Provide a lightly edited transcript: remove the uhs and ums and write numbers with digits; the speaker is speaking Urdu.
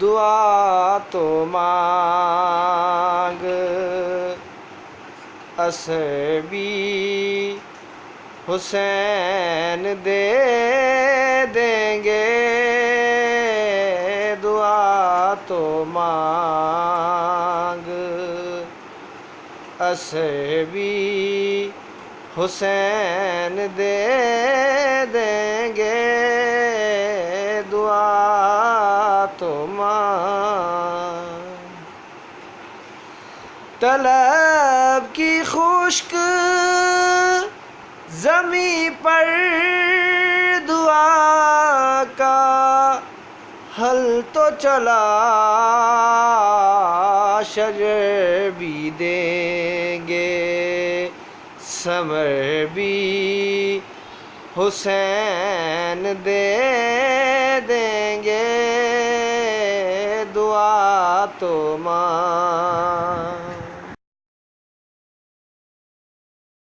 دعا تو مانگ، اثر بھی حسین دے دیں گے، دعا تو مانگ، اثر بھی حسین دے دیں گے، دعا تو مانگ۔ طلب کی خشک زمیں پر دعا کا حل تو چلا، شجر بھی دیں گے، ثمر بھی حسین دے دیں گے، دعا تو مانگ۔